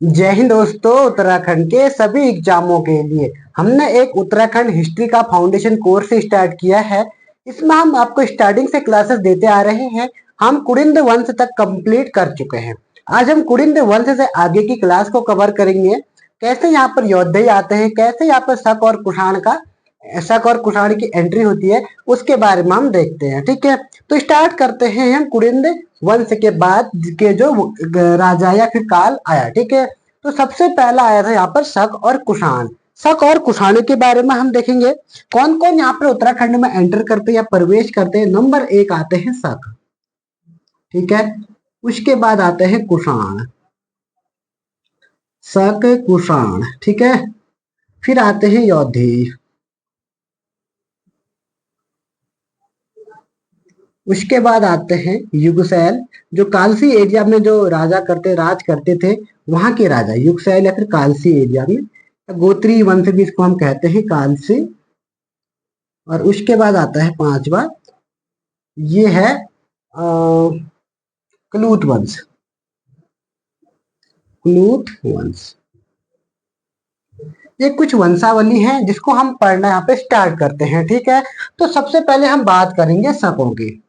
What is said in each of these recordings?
जय हिंद दोस्तों। उत्तराखंड के सभी एग्जामों के लिए हमने एक उत्तराखंड हिस्ट्री का फाउंडेशन कोर्स स्टार्ट किया है। इसमें हम आपको स्टार्टिंग से क्लासेस देते आ रहे हैं। हम कुड़िंद वंश तक कंप्लीट कर चुके हैं। आज हम कुड़िंद वंश से आगे की क्लास को कवर करेंगे। कैसे यहाँ पर योद्धे आते हैं, कैसे यहाँ पर शक और कुषाण की एंट्री होती है, उसके बारे में हम देखते हैं। ठीक है, तो स्टार्ट करते हैं हम कुड़िंद वंश के बाद के जो राजा या फिर काल आया। ठीक है, तो सबसे पहला आया था यहाँ पर शक और कुषाण। शक और कुषाण के बारे में हम देखेंगे कौन कौन यहाँ पर उत्तराखंड में एंटर करते हैं या प्रवेश करते हैं। नंबर एक आते हैं शक। ठीक है, उसके बाद आते हैं कुषाण। शक कुषाण, ठीक है, फिर आते हैं योद्धे। उसके बाद आते हैं युगसैल, जो कालसी एरिया में जो राज करते थे, वहां के राजा युगसैल या फिर कालसी एरिया में। गोत्री वंश भी इसको हम कहते हैं, कालसी। और उसके बाद आता है पांचवा, ये है क्लूत वंश। क्लूत वंश, ये कुछ वंशावली है जिसको हम पढ़ना यहाँ पे स्टार्ट करते हैं। ठीक है, तो सबसे पहले हम बात करेंगे शकों की।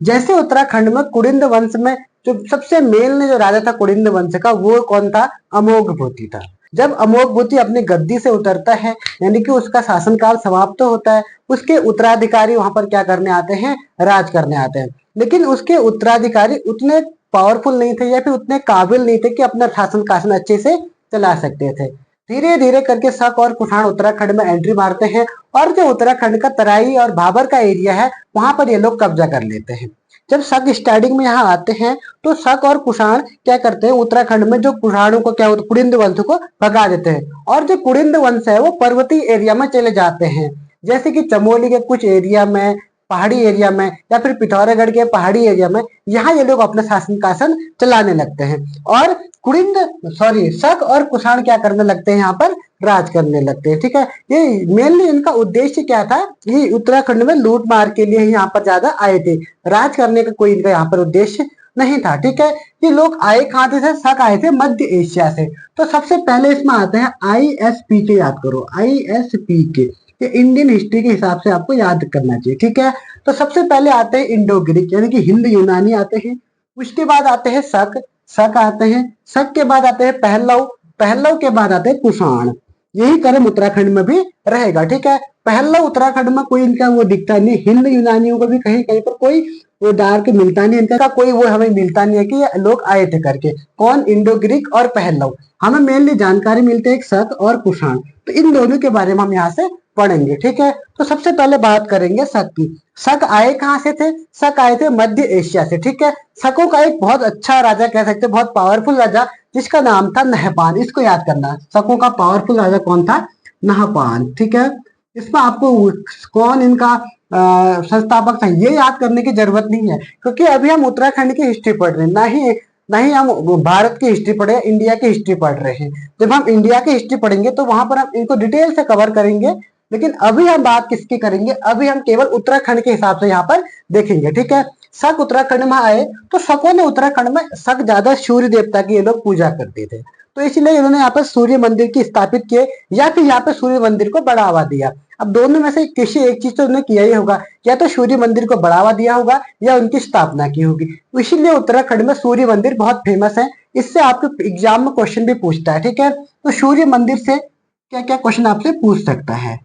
जैसे उत्तराखंड में कुड़िंद वंश में जो सबसे मेल जो राजा था कुड़िंद वंश का, वो कौन था? अमोघभूति था। जब अमोघभूति अपनी गद्दी से उतरता है, यानी कि उसका शासनकाल समाप्त होता है, उसके उत्तराधिकारी वहां पर क्या करने आते हैं? राज करने आते हैं। लेकिन उसके उत्तराधिकारी उतने पावरफुल नहीं थे या फिर उतने काबिल नहीं थे कि अपना शासन अच्छे से चला सकते थे। धीरे धीरे करके शक और कुषाण उत्तराखंड में एंट्री मारते हैं और जो उत्तराखंड का तराई और भाबर का एरिया है, वहां पर ये लोग कब्जा कर लेते हैं। जब शक स्टार्टिंग में यहाँ आते हैं तो शक और कुषाण क्या करते हैं? उत्तराखंड में जो कुषाणों को क्या होता, कुड़िंद वंश को भगा देते हैं और जो कुड़िंद वंश है वो पर्वतीय एरिया में चले जाते हैं। जैसे कि चमोली के कुछ एरिया में, पहाड़ी एरिया में, या फिर पिथौरागढ़ के पहाड़ी एरिया में, यहाँ ये लोग अपना शासन चलाने लगते हैं। और कुड़िंद सॉरी शक और कुषाण क्या करने लगते हैं? यहाँ पर राज करने लगते हैं। ठीक है, ये मेनली इनका उद्देश्य क्या था? ये उत्तराखंड में लूट मार के लिए यहाँ पर ज्यादा आए थे, राज करने का कोई इनका यहाँ पर उद्देश्य नहीं था। ठीक है, ये लोग आए कहाँ से? शक आए थे मध्य एशिया से। तो सबसे पहले इसमें आते हैं ISP के, याद करो ISP के, ये इंडियन हिस्ट्री के हिसाब से आपको याद करना चाहिए। ठीक है, तो सबसे पहले आते हैं इंडो ग्रीक यानी कि हिंद यूनानी आते हैं। उसके बाद आते हैं शक, शक आते हैं। शक के बाद आते हैं पहलव, पहलव के बाद आते हैं कुषाण। यही क्रम उत्तराखंड में भी रहेगा। ठीक है, पहलव उत्तराखंड में कोई इनका वो दिखता नहीं, हिंद यूनानियों को भी कहीं कहीं पर कोई वो डार्क मिलता नहीं, इनका कोई वो हमें मिलता नहीं है कि ये लोग आए थे करके। कौन? इंडो ग्रीक और पहलव। हमें मेनली जानकारी मिलती है एक शक और कुषाण, तो इन दोनों के बारे में हम यहाँ से पढ़ेंगे। ठीक है, तो सबसे पहले बात करेंगे शक की। शक आए कहाँ से थे? शक आए थे मध्य एशिया से। ठीक है, शकों का एक बहुत अच्छा राजा कह सकते हैं, बहुत पावरफुल राजा, जिसका नाम था नहपान। इसको याद करना, शकों का पावरफुल राजा कौन था? नहपान। ठीक है, इसमें आपको कौन इनका संस्थापक था ये याद करने की जरूरत नहीं है, क्योंकि अभी हम उत्तराखंड की हिस्ट्री पढ़ रहे हैं, ना ही हम भारत की हिस्ट्री पढ़े, इंडिया की हिस्ट्री पढ़ रहे हैं। जब हम इंडिया की हिस्ट्री पढ़ेंगे तो वहां पर हम इनको डिटेल से कवर करेंगे। लेकिन अभी हम बात किसकी करेंगे? अभी हम केवल उत्तराखंड के हिसाब से यहाँ पर देखेंगे। ठीक है, शक उत्तराखंड में आए तो शकों ने उत्तराखंड में शक ज्यादा सूर्य देवता की ये लोग पूजा करते थे, तो इसलिए इन्होंने यहाँ पर सूर्य मंदिर की स्थापित किए या फिर यहाँ पर सूर्य मंदिर को बढ़ावा दिया। अब दोनों में से किसी एक चीज तो उन्होंने किया ही होगा, या तो सूर्य मंदिर को बढ़ावा दिया होगा या उनकी स्थापना की होगी। इसीलिए उत्तराखंड में सूर्य मंदिर बहुत फेमस है। इससे आपके एग्जाम में क्वेश्चन भी पूछता है। ठीक है, तो सूर्य मंदिर से क्या क्या क्वेश्चन आपसे पूछ सकता है?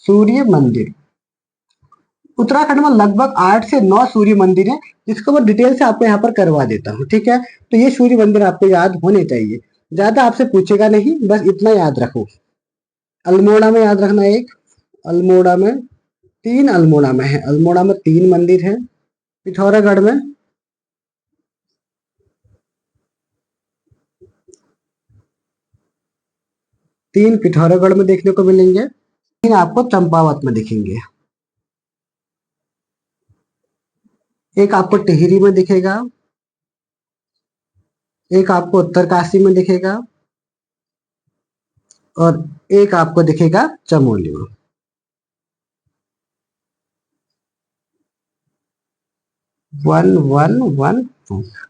सूर्य मंदिर, उत्तराखंड में लगभग 8 से 9 सूर्य मंदिर है, जिसको मैं डिटेल से आपको यहाँ पर करवा देता हूँ। ठीक है, तो ये सूर्य मंदिर आपको याद होने चाहिए, ज्यादा आपसे पूछेगा नहीं, बस इतना याद रखो। अल्मोड़ा में याद रखना एक, अल्मोड़ा में 3, अल्मोड़ा में है, अल्मोड़ा में 3 मंदिर है। पिथौरागढ़ में 3 पिथौरागढ़ में देखने को मिलेंगे, 3 आपको चंपावत में दिखेंगे, एक आपको टिहरी में दिखेगा, एक आपको उत्तरकाशी में दिखेगा, और एक आपको दिखेगा चमोली में। वन वन वन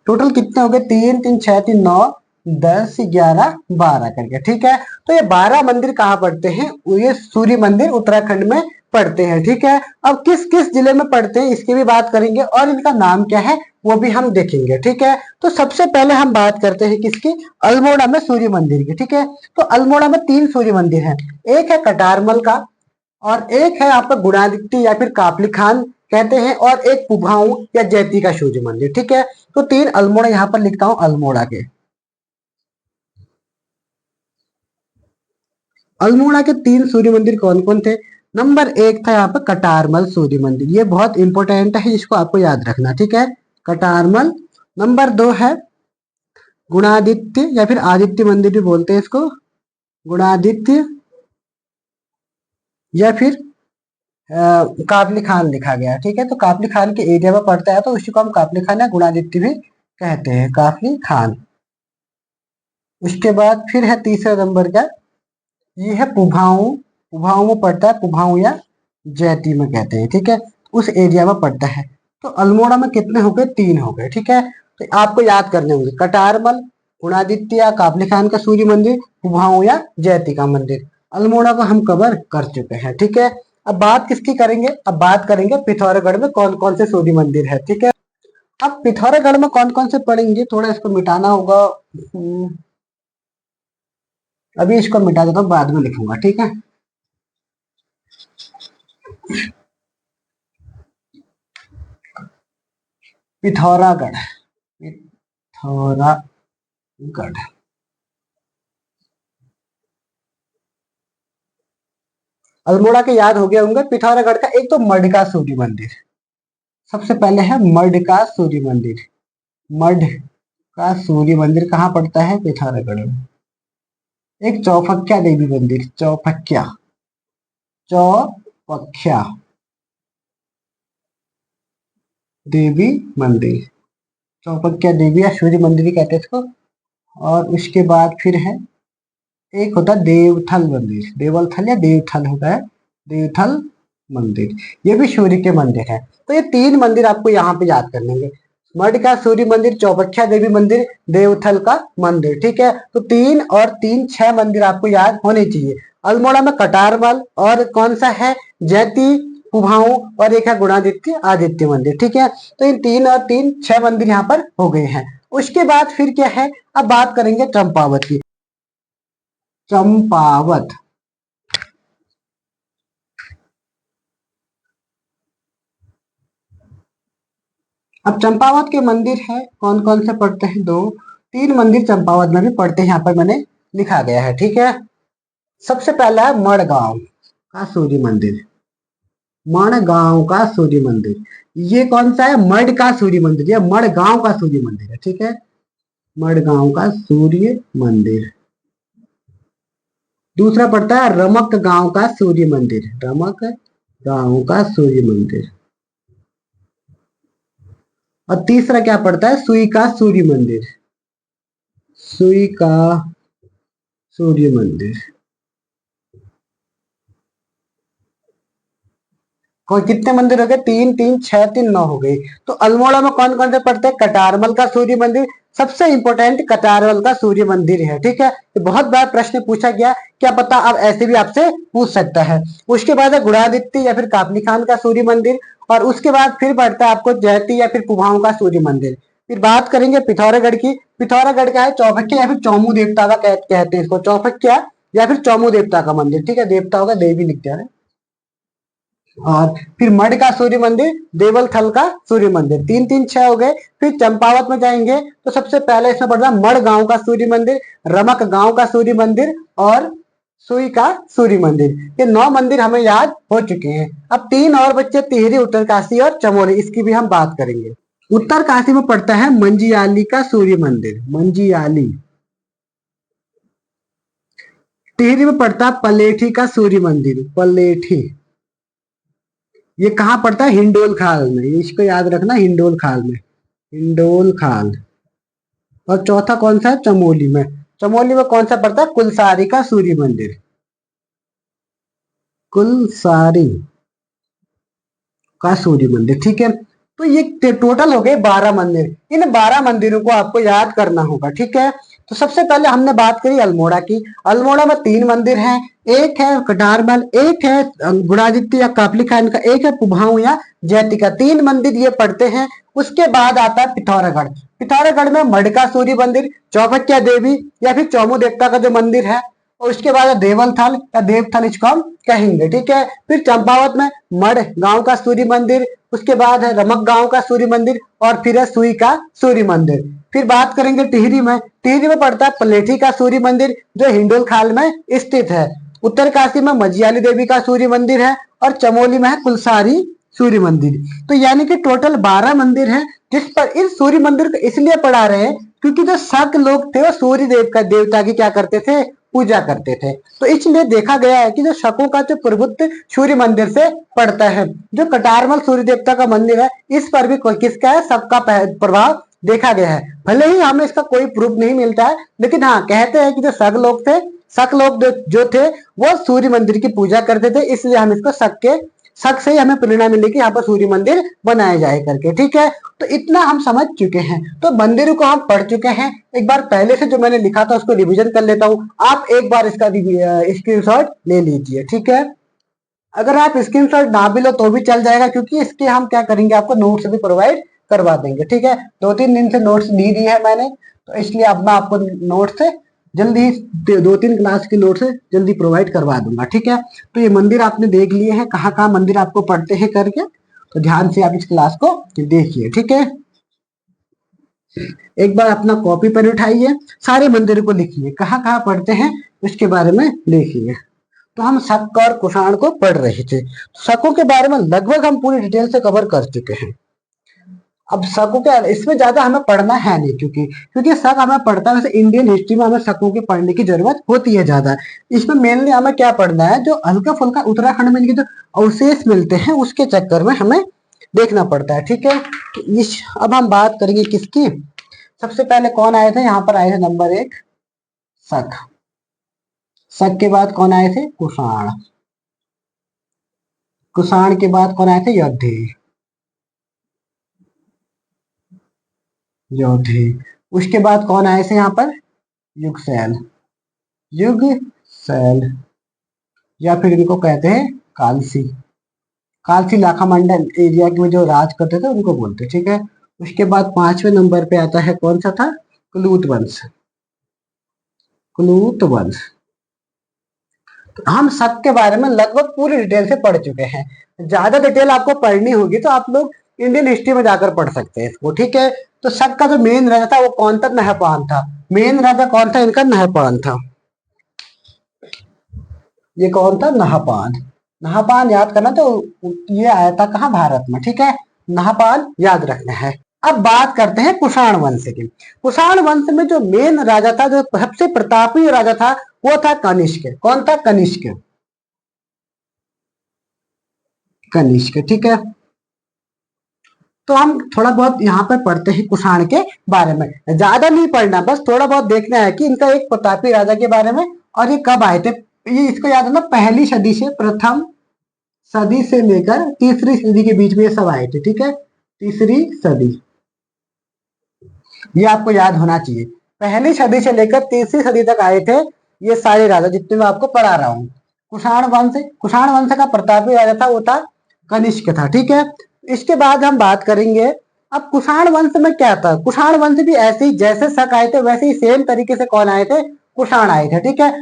टोटल कितने हो गए? 3 3 6 3 9, 10, 11, 12 करके, ठीक है। तो ये 12 मंदिर कहाँ पड़ते हैं? ये सूर्य मंदिर उत्तराखंड में पड़ते हैं, ठीक है। अब किस किस जिले में पड़ते हैं इसकी भी बात करेंगे और इनका नाम क्या है वो भी हम देखेंगे, ठीक है। तो सबसे पहले हम बात करते हैं किसकी? अल्मोड़ा में सूर्य मंदिर की, ठीक है। तो अल्मोड़ा में 3 सूर्य मंदिर हैं। एक है कटारमल का, और एक है आपका गुणादित्य या फिर कापली खान कहते हैं, और एक पुभाऊ या जैती का सूर्य मंदिर, ठीक है। तो 3 अल्मोड़ा यहाँ पर लिखता हूं अल्मोड़ा के। अल्मोड़ा के 3 सूर्य मंदिर कौन कौन थे? नंबर 1 था यहाँ पर कटारमल सूर्य मंदिर, ये बहुत इंपॉर्टेंट है, इसको आपको याद रखना, ठीक है। कटारमल। नंबर 2 है गुणादित्य या फिर आदित्य मंदिर भी बोलते हैं इसको, गुणादित्य या फिर काबली खान लिखा गया, ठीक है। तो काबली खान के एरिया में पड़ता है तो उसी को हम काबली खान या गुणादित्य भी कहते हैं, काबली खान। उसके बाद फिर है तीसरे नंबर का, ये है पुभाऊ। पुभाऊ में पड़ता है, पुभाऊ या जैती में कहते हैं, ठीक है। उस एरिया में पड़ता है। तो अल्मोड़ा में कितने हो गए? 3 हो गए, ठीक है। तो आपको याद करने होंगे कटारमल, गुणादित्य या काबली खान का सूर्य मंदिर, पुभाऊ या जैती का मंदिर। अल्मोड़ा को हम कवर कर चुके हैं, ठीक है। अब बात किसकी करेंगे? अब बात करेंगे पिथौरागढ़ में कौन कौन से सूर्य मंदिर है, ठीक है। अब पिथौरागढ़ में कौन कौन से पड़ेंगे, थोड़ा इसको मिटाना होगा। अभी इसको मिटा देता हूँ, बाद में लिखूंगा, ठीक है। पिथौरागढ़, पिथौरागढ़। अल्मोड़ा के याद हो गए होंगे। पिथौरागढ़ का एक तो मड का सूर्य मंदिर, सबसे पहले है मड का सूर्य मंदिर। मड का सूर्य मंदिर कहाँ पड़ता है? पिथौरागढ़ में। एक चौपक्या देवी मंदिर, चौपक्या, चौपक्या देवी मंदिर, चौपक्या देवी या सूर्य मंदिर ही कहते हैं इसको। और उसके बाद फिर है एक होता है देवथल मंदिर, देवलथल या देवथल होता है, देवथल मंदिर, ये भी सूर्य के मंदिर है। तो ये 3 मंदिर आपको यहाँ पे याद कर लेंगे, मड का सूर्य मंदिर, चौपक्या देवी मंदिर, देवथल का मंदिर, ठीक है। तो 3 और 3 6 मंदिर आपको याद होने चाहिए। अल्मोड़ा में कटारमल और कौन सा है? जैती, कुभाऊ, और एक है गुणादित्य आदित्य मंदिर, ठीक है। तो इन 3 और 3 6 मंदिर यहाँ पर हो गए हैं। उसके बाद फिर क्या है? अब बात करेंगे चंपावत की। चंपावत, अब चंपावत के मंदिर है कौन कौन से पड़ते हैं? 2 3 मंदिर चंपावत में भी पड़ते हैं, यहाँ पर मैंने लिखा गया है, ठीक है। सबसे पहला है मड़गांव का सूर्य मंदिर, मड़गांव का सूर्य मंदिर। ये कौन सा है? मड का सूर्य मंदिर, ये मड़गांव का सूर्य मंदिर है, ठीक है। मड़गांव का सूर्य मंदिर। दूसरा पड़ता है रमक गांव का सूर्य मंदिर, रमक गांव का सूर्य मंदिर। और तीसरा क्या पड़ता है? सुई का सूर्य मंदिर, सुई का सूर्य मंदिर। कोई कितने मंदिर हो गए? 3 3 6 3 9 हो गए। तो अल्मोड़ा में कौन कौन से पड़ते हैं? कटारमल का सूर्य मंदिर, सबसे इंपॉर्टेंट कटारमल का सूर्य मंदिर है, ठीक है। तो बहुत बार प्रश्न पूछा गया, क्या पता अब ऐसे भी आपसे पूछ सकता है। उसके बाद है गुणादित्य या फिर कापली खान का सूर्य मंदिर, और उसके बाद फिर पड़ता है आपको जैती या फिर कुभाऊ का सूर्य मंदिर। फिर बात करेंगे पिथौरागढ़ की। पिथौरागढ़ का है चौपक्या या फिर चौमू देवता का कहते हैं इसको, चौपक्या या फिर चौमू देवता का मंदिर, ठीक है। देवता होगा, देवी लिख दिया है। और फिर मड का सूर्य मंदिर, देवल थल का सूर्य मंदिर, 3 3 6 हो गए। फिर चंपावत में जाएंगे तो सबसे पहले इसमें पड़ रहा है मड़ गांव का सूर्य मंदिर, रमक गांव का सूर्य मंदिर और सुई का सूर्य मंदिर। ये 9 मंदिर हमें याद हो चुके हैं। अब 3 और बच्चे, टिहरी, उत्तरकाशी और चमोली, इसकी भी हम बात करेंगे। उत्तरकाशी में पड़ता है मंजियाली का सूर्य मंदिर, मंजियाली। टिहरी में पड़ता है पलेठी का सूर्य मंदिर, पलेठी। ये कहाँ पड़ता है? हिंडोल खाल में, इसको याद रखना, हिंडोल खाल में, हिंडोल खाल। और चौथा कौन सा है? चमोली में। चमोली में कौन सा पड़ता है? कुलसारी का सूर्य मंदिर, कुलसारी का सूर्य मंदिर, ठीक है। तो ये टोटल हो गए 12 मंदिर। इन 12 मंदिरों को आपको याद करना होगा, ठीक है। तो सबसे पहले हमने बात करी अल्मोड़ा की। अल्मोड़ा में 3 मंदिर हैं, एक है कटारमल, एक है गुणादित्य या कापली खान का, एक है कुभाऊ या जैती का। 3 मंदिर ये पड़ते हैं। उसके बाद आता है पिथौरागढ़। पिथौरागढ़ में मडका सूर्य मंदिर, चौबटिया देवी या फिर चौमू देवता का जो मंदिर है, और उसके बाद देवलथल या देवथल इसको हम कहेंगे, ठीक है। फिर चंपावत में मढ़ गांव का सूर्य मंदिर, उसके बाद है रमक गांव का सूर्य मंदिर, और फिर है सुई का सूर्य मंदिर। फिर बात करेंगे टिहरी में। टिहरी में पड़ता है पलेठी का सूर्य मंदिर जो हिंडोल खाल में स्थित है। उत्तरकाशी में मजियाली देवी का सूर्य मंदिर है, और चमोली में है कुलसारी सूर्य मंदिर। तो यानी कि टोटल 12 मंदिर है, जिस पर इस सूर्य मंदिर को इसलिए पढ़ा रहे हैं क्योंकि जो शक लोग थे वो सूर्य देव का देवता की क्या करते थे, पूजा करते थे। तो इसलिए देखा गया है कि जो शकों का जो प्रभुत्व सूर्य मंदिर से पड़ता है। जो कटारमल सूर्य देवता का मंदिर है, इस पर भी किसका है, सबका प्रभाव देखा गया है। भले ही हमें इसका कोई प्रूफ नहीं मिलता है, लेकिन हाँ कहते हैं कि जो शक लोग थे, शक लोग जो थे वो सूर्य मंदिर की पूजा करते थे, इसलिए हम इसको शक से ही हमें प्रेरणा मिली कि यहाँ पर सूर्य मंदिर बनाया जाए करके, ठीक है। तो इतना हम समझ चुके हैं, तो मंदिरों को हम पढ़ चुके हैं। एक बार पहले से जो मैंने लिखा था उसको रिवीजन कर लेता हूँ, आप एक बार इसका स्क्रीनशॉट ले लीजिए, ठीक है। अगर आप स्क्रीनशॉट ना भी लो तो भी चल जाएगा, क्योंकि इसके हम क्या करेंगे, आपको नोट्स भी प्रोवाइड करवा देंगे, ठीक है। 2-3 दिन से नोट्स दी दी है मैंने, तो इसलिए अब मैं आपको नोट्स से जल्दी 2-3 क्लास की नोट्स से जल्दी प्रोवाइड करवा दूंगा, ठीक है। तो ये मंदिर आपने देख लिए हैं, कहाँ कहाँ मंदिर आपको पढ़ते हैं करके, तो ध्यान से आप इस क्लास को देखिए, ठीक है। एक बार अपना कॉपी पेन उठाइए, सारे मंदिरों को लिखिए, कहाँ कहाँ पढ़ते हैं उसके बारे में लिखिए। तो हम शक और कुषाण को पढ़ रहे थे। शकों के बारे में लगभग हम पूरी डिटेल से कवर कर चुके हैं। अब शकों के इसमें ज्यादा हमें पढ़ना है नहीं, क्योंकि शक हमें पढ़ता है, वैसे इंडियन हिस्ट्री में हमें शकों की पढ़ने की जरूरत होती है ज्यादा। इसमें मेनली हमें क्या पढ़ना है, जो हल्का फुल्का उत्तराखंड में इनके जो अवशेष मिलते हैं उसके चक्कर में हमें देखना पड़ता है, ठीक है। तो अब हम बात करेंगे किसकी। सबसे पहले कौन आए थे, यहाँ पर आए थे नंबर 1 शक। शक के बाद कौन आए थे, कुषाण। कुषाण के बाद कौन आए थे, यौधेय। योधे। उसके बाद कौन आए थे यहाँ पर, युगसैल। युगसैल या फिर इनको कहते हैं कालसी। कालसी लाखा मंडल एरिया में जो राज करते थे उनको बोलते, ठीक है। उसके बाद 5वें नंबर पे आता है, कौन सा था, कुलूत वंश। कुलूत वंश। तो हम शक के बारे में लगभग पूरी डिटेल से पढ़ चुके हैं। ज्यादा डिटेल आपको पढ़नी होगी तो आप लोग इंडियन हिस्ट्री में जाकर पढ़ सकते हैं इसको, ठीक है। तो शक का जो मेन राजा था वो कौन था, नहपान था। मेन राजा कौन था इनका, नहपान था। ये कौन था, नहपान। नहपान याद करना, तो ये आया था कहाँ, भारत में, ठीक है। नहपान याद रखना है। अब बात करते हैं कुषाण वंश की। कुषाण वंश में जो मेन राजा था, जो सबसे प्रतापी राजा था, वो था कनिष्क। कौन था, कनिष्क। कनिष्क, ठीक है। तो हम थोड़ा बहुत यहाँ पर पढ़ते हैं कुषाण के बारे में, ज्यादा नहीं पढ़ना, बस थोड़ा बहुत देखना है कि इनका एक प्रतापी राजा के बारे में, और ये कब आए थे। ये इसको याद रखना, पहली सदी से, प्रथम सदी से लेकर तीसरी सदी के बीच में ये सब आए थे, ठीक है। तीसरी सदी, ये आपको याद होना चाहिए। पहली सदी से लेकर तीसरी सदी तक आए थे ये सारे राजा, जितने मैं आपको पढ़ा रहा हूँ। कुषाण वंश का प्रतापी राजा था वो था कनिष्क था, ठीक है। इसके बाद हम बात करेंगे, अब कुषाण वंश में क्या था। कुषाण वंश भी ऐसे ही जैसे शक आए थे वैसे ही सेम तरीके से कौन आए थे, कुषाण आए थे, ठीक है।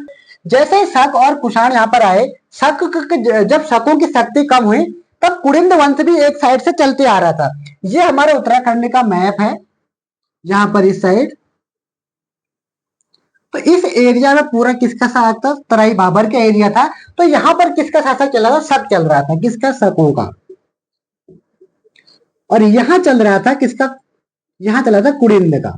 जैसे शक और कुषाण यहाँ पर आए, जब शकों की शक्ति कम हुई तब कुरिंद वंश भी एक साइड से चलते आ रहा था। ये हमारे उत्तराखंड का मैप है, यहाँ पर इस साइड। तो इस एरिया में पूरा किसका शासक था, तराई बाबर का एरिया था। तो यहाँ पर किसका शासक चल रहा था, शक चल रहा था, किसका, शकों का। और यहाँ चल रहा था किसका, यहाँ चला था कुरिंद का।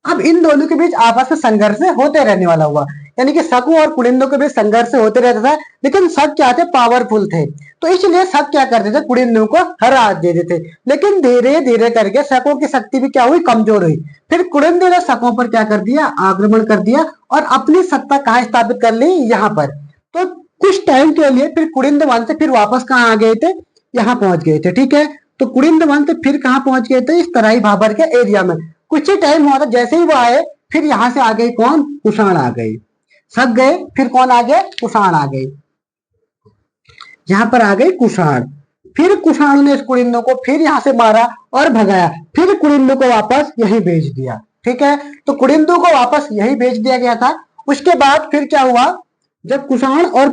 अब इन दोनों के बीच आपस में संघर्ष होते रहने वाला हुआ, यानी कि शकों और कुरिंदों के बीच संघर्ष होते रहता था। लेकिन शक क्या थे, पावरफुल थे, तो इसलिए शक क्या करते थे, कुरिंदों को हरा देते थे। लेकिन धीरे धीरे करके शकों की शक्ति भी क्या हुई, कमजोर हुई। फिर कुरिंदों ने शकों पर क्या कर दिया, आक्रमण कर दिया और अपनी सत्ता कहाँ स्थापित कर ली, यहाँ पर। तो कुछ टाइम के लिए फिर कुरिंद वंश फिर वापस कहाँ आ गए थे, यहाँ पहुंच गए थे, ठीक है। तो कुरिंद वंश फिर कहाँ पहुंच गए थे, इस तराई भाबर के एरिया में। कुछ ही टाइम हुआ था, जैसे ही वो आए फिर यहाँ से आ गए कौन, कुषाण आ गए। सक गए, फिर कौन आ गया, कुषाण आ गए। यहाँ पर आ गए कुषाण। फिर कुषाण ने इस कुड़िंदों को फिर यहाँ से मारा और भगाया, फिर कुड़िंदों को वापस यहीं भेज दिया। ठीक है, तो कुड़िंदों को वापस यहीं भेज दिया गया था। उसके बाद फिर क्या हुआ, जब कुषाण और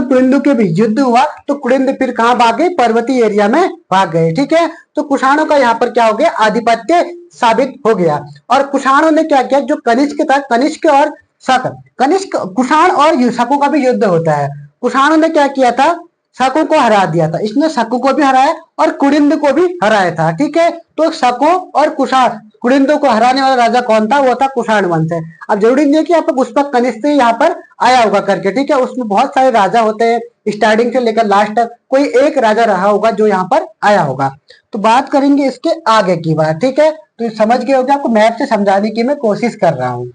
कुड़िंद के बीच युद्ध हुआ तो कुड़िंद फिर कहां भागे, पर्वतीय एरिया में भाग गए। ठीक है, तो कुषाणों का यहाँ पर क्या हो गया, आधिपत्य साबित हो गया। और कुषाणों ने क्या किया, जो कनिष्क था, कनिष्क और शक, कनिष्क, कुषाण और शकों का भी युद्ध होता है। कुषाणों ने क्या किया था, शकों को हरा दिया था। इसने शकों को भी हराया और कुड़िंद को भी हराया था। ठीक है, तो शकों और कुषाण, कुड़िंदों को हराने वाला राजा कौन था, वो था कुषाण वंश है। अब जरूरी नहीं है कि आपको पुष्पक कनिष्क से यहाँ पर आया होगा करके। ठीक है, उसमें बहुत सारे राजा होते हैं, स्टार्टिंग से लेकर लास्ट तक कोई एक राजा रहा होगा जो यहाँ पर आया होगा। तो बात करेंगे इसके आगे की बात। ठीक है, तो समझ गए होगे, आपको मैप से समझाने की मैं कोशिश कर रहा हूँ।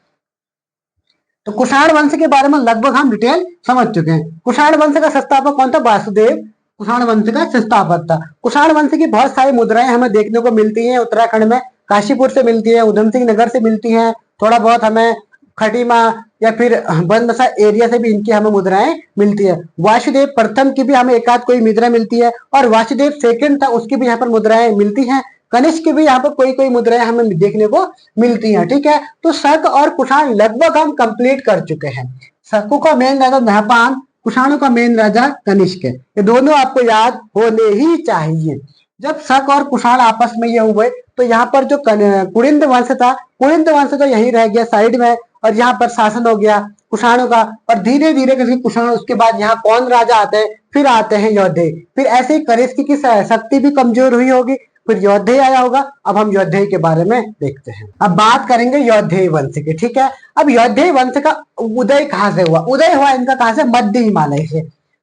तो कुषाण वंश के बारे में लगभग हम डिटेल समझ चुके हैं। कुषाण वंश का संस्थापक कौन था, वासुदेव कुषाण वंश का संस्थापक था। कुषाण वंश की बहुत सारी मुद्राएं हमें देखने को मिलती हैं उत्तराखंड में, काशीपुर से मिलती है, उधम सिंह नगर से मिलती है, थोड़ा बहुत हमें खटीमा या फिर बनबसा एरिया से भी इनकी हमें मुद्राएं मिलती है। वासुदेव प्रथम की भी हमें एक आध कोई मुद्रा मिलती है, और वासुदेव सेकंड था उसकी भी यहाँ पर मुद्राएं मिलती हैं। कनिष्क की भी यहाँ पर कोई कोई मुद्राएं हमें देखने को मिलती हैं। ठीक है, तो शक और कुषाण लगभग हम कंप्लीट कर चुके हैं। शकों का मेन राजा नहपान, कुषाणों का मेन राजा कनिष्क है। ये दोनों आपको याद होने ही चाहिए। जब शक और कुषाण आपस में ये हुए तो यहाँ पर जो कुड़िंद वंश था, कुड़िंद वंश तो यही रह गया साइड में, और यहाँ पर शासन हो गया कुषाणों का। और धीरे धीरे करके कुषाण, उसके बाद यहाँ कौन राजा आते हैं, फिर आते हैं योद्धे। फिर ऐसे ही कनिष्क की शक्ति भी कमजोर हुई होगी, फिर योद्धे आया होगा। अब हम योद्धे के बारे में देखते हैं। अब बात करेंगे योद्धे वंश की। ठीक है, अब योद्धे वंश का उदय कहाँ से हुआ, उदय हुआ इनका कहाँ से, मध्य हिमालय से।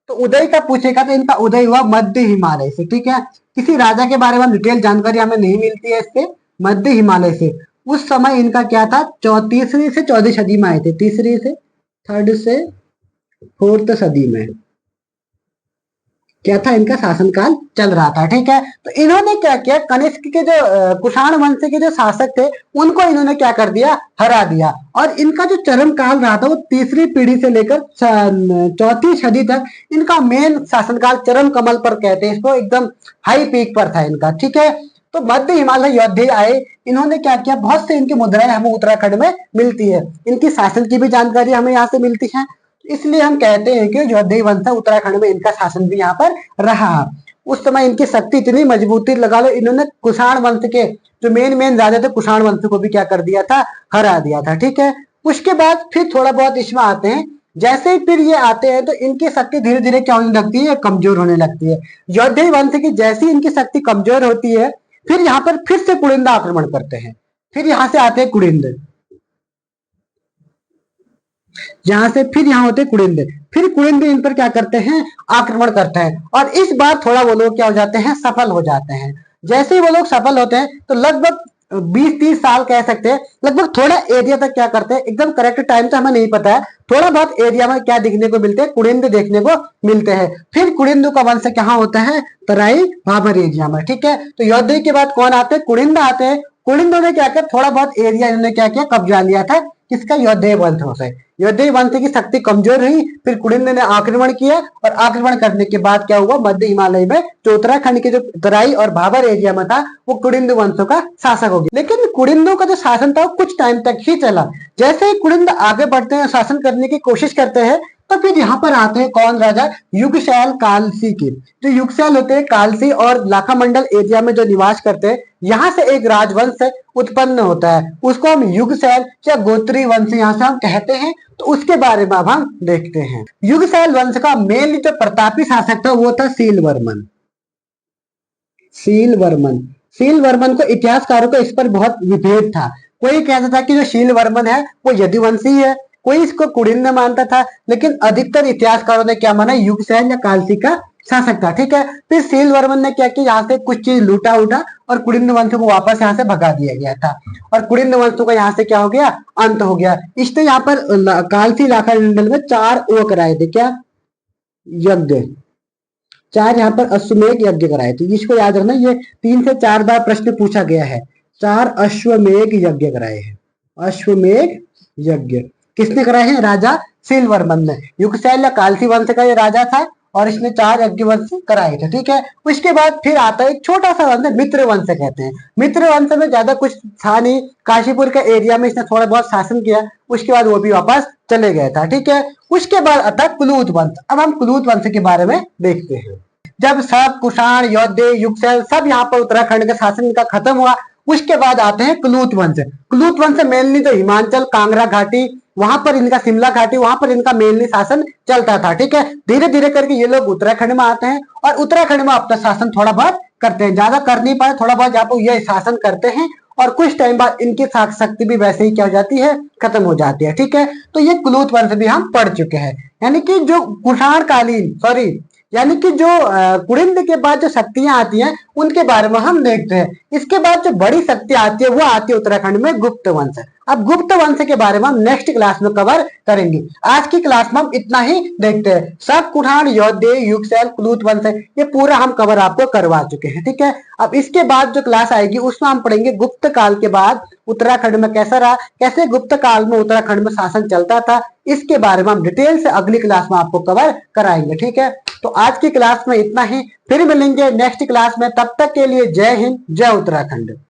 तो उदय का पूछेगा तो इनका उदय हुआ मध्य हिमालय से। ठीक है, किसी राजा के बारे में डिटेल जानकारी हमें नहीं मिलती है इसके, मध्य हिमालय से। उस समय इनका क्या था, तीसरी से चौथी सदी में आए थे, तीसरी से थर्ड से फोर्थ सदी में क्या था, इनका शासनकाल चल रहा था। ठीक है, तो इन्होंने क्या किया, कनिष्क के जो कुषाण वंश के जो शासक थे उनको इन्होंने क्या कर दिया, हरा दिया। और इनका जो चरम काल रहा था वो तीसरी पीढ़ी से लेकर चौथी सदी तक इनका मेन शासनकाल चरम कमल पर कहते हैं इसको, एकदम हाई पीक पर था इनका। ठीक है, तो मध्य हिमालय योद्धे आए, इन्होंने क्या किया, बहुत से इनकी मुद्राएं हमें उत्तराखंड में मिलती है, इनकी शासन की भी जानकारी हमें यहाँ से मिलती है। इसलिए हम कहते हैं कि योद्धे वंश उत्तराखंड में इनका शासन भी यहाँ पर रहा। उस समय इनकी शक्ति इतनी मजबूती, लगा लो इन्होंने कुषाण वंश के जो मेन राजा थे, कुषाण वंश को भी क्या कर दिया था, हरा दिया था। ठीक है, उसके बाद फिर थोड़ा बहुत इसमें आते हैं। जैसे ही फिर ये आते हैं तो इनकी शक्ति धीरे धीरे क्या होने लगती है, कमजोर होने लगती है। योद्धे वंश की जैसी इनकी शक्ति कमजोर होती है, फिर यहाँ पर फिर से कुड़िंद आक्रमण करते हैं। फिर यहाँ से आते हैं कुड़िंद, जहां से फिर यहाँ होते कुड़िंद, फिर कुड़िंद इन पर क्या करते हैं, आक्रमण करते हैं। और इस बार थोड़ा वो लोग क्या हो जाते हैं, सफल हो जाते हैं। जैसे ही वो लोग सफल होते हैं तो लगभग 20-30 साल कह सकते हैं, लगभग थोड़ा एरिया तक क्या करते हैं, एकदम करेक्ट टाइम तो हमें नहीं पता है, थोड़ा बहुत एरिया में क्या दिखने को मिलते हैं, कुड़िंद देखने को मिलते हैं। फिर कुड़िंद का वंश कहाँ होता है, तराई भाबर एरिया में। ठीक है, तो योद्धे के बाद कौन आते हैं, कुड़िंद आते हैं। कुड़िंदों ने क्या किया, थोड़ा बहुत एरिया इन्होंने क्या किया, कब्जा लिया था, किसका, योद्धे वंश से। योद्धे वंश की शक्ति कमजोर हुई, फिर कुड़िंद ने आक्रमण किया, और आक्रमण करने के बाद क्या हुआ, मध्य हिमालय में जो उत्तराखंड के जो तराई और भाबर एरिया में था वो कुड़िंद वंशों का शासक हो गया। लेकिन कुड़िंदों का जो शासन था वो कुछ टाइम तक ही चला। जैसे ही कुड़िंद आगे बढ़ते हैं, शासन करने की कोशिश करते हैं, तो फिर यहाँ पर आते हैं कौन राजा, युगसैल कालसी के। जो युगसैल होते हैं कालसी और लाखामंडल एरिया में जो निवास करते हैं, यहाँ से एक राजवंश उत्पन्न होता है, उसको हम युगसैल या गोत्री वंश यहाँ से हम कहते हैं। तो उसके बारे में अब हम देखते हैं। युगसैल वंश का मेन जो प्रतापी शासक था वो था शीलवर्मन। शीलवर्मन को इतिहासकारों को इस पर बहुत विभेद था। कोई कहता था कि जो शीलवर्मन है वो यदुवंशी है, कोई इसको कुड़िंद मानता था, लेकिन अधिकतर इतिहासकारों ने क्या माना, युगसैल या कालसी का शासक था। ठीक है, फिर शीलवर्मन ने क्या किया, यहाँ से कुछ चीज लूटा उठा और कुड़िंद वंश को वापस यहाँ से भगा दिया गया था, और कुड़िंद वंश का यहाँ से क्या हो गया, अंत हो गया। इसने यहाँ पर कालसी लाखा मंडल में 4 वो कराए थे, क्या, यज्ञ, 4 यहाँ पर अश्वमेध यज्ञ कराए थे। इसको याद रखना, ये 3 से 4 बार प्रश्न पूछा गया है। 4 अश्वमेध यज्ञ कराए हैं। अश्वमेध यज्ञ किसने कराए हैं? राजा सिलवर्मन ने। युगसैल या कालसी वंश का ये राजा था और इसने 4 यज्ञ वंश कराए थे, ठीक है। उसके बाद फिर आता है एक छोटा सा वंश, मित्र वंश कहते हैं। मित्र वंश में ज्यादा कुछ था नहीं, काशीपुर के एरिया में इसने थोड़ा बहुत शासन किया, उसके बाद वो भी वापस चले गया था, ठीक है। उसके बाद आता है कुलूत वंश। अब हम कुलूत वंश के बारे में देखते हैं। जब सब कुषाण, यौधेय, युगसैल सब यहाँ पर उत्तराखंड का शासन इनका खत्म हुआ, उसके बाद आते हैं कुलूत वंश। कुलूत वंश मेनली तो हिमाचल, कांगड़ा घाटी, वहां पर इनका शिमला घाटी, वहां पर इनका मेनली शासन चलता था, ठीक है। धीरे धीरे करके ये लोग उत्तराखंड में आते हैं और उत्तराखंड में अपना शासन थोड़ा बहुत करते हैं, ज्यादा कर नहीं पाए, थोड़ा बहुत यहाँ पर ये शासन करते हैं और कुछ टाइम बाद इनकी शक्ति भी वैसे ही क्या हो जाती है, खत्म हो जाती है, ठीक है। तो ये कुलूत वंश भी हम पढ़ चुके हैं। यानी कि जो कुषाण कालीन, सॉरी, यानी कि जो कुड़िंद के बाद जो शक्तियां आती हैं उनके बारे में हम देखते हैं। इसके बाद जो बड़ी शक्ति आती है वो आती है उत्तराखंड में गुप्त वंश। अब गुप्त वंश के बारे में हम नेक्स्ट क्लास में कवर करेंगे। आज की क्लास में हम इतना ही देखते हैं। सब कुठान, यौधेय, युगसैल, कुलूत वंश ये पूरा हम कवर आपको करवा चुके हैं, ठीक है। अब इसके बाद जो क्लास आएगी उसमें हम पढ़ेंगे गुप्त काल के बाद उत्तराखंड में कैसा रहा, कैसे गुप्त काल में उत्तराखंड में शासन चलता था, इसके बारे में हम डिटेल से अगली क्लास में आपको कवर कराएंगे, ठीक है। तो आज की क्लास में इतना ही, फिर मिलेंगे नेक्स्ट क्लास में। तब तक के लिए जय हिंद, जय उत्तराखंड।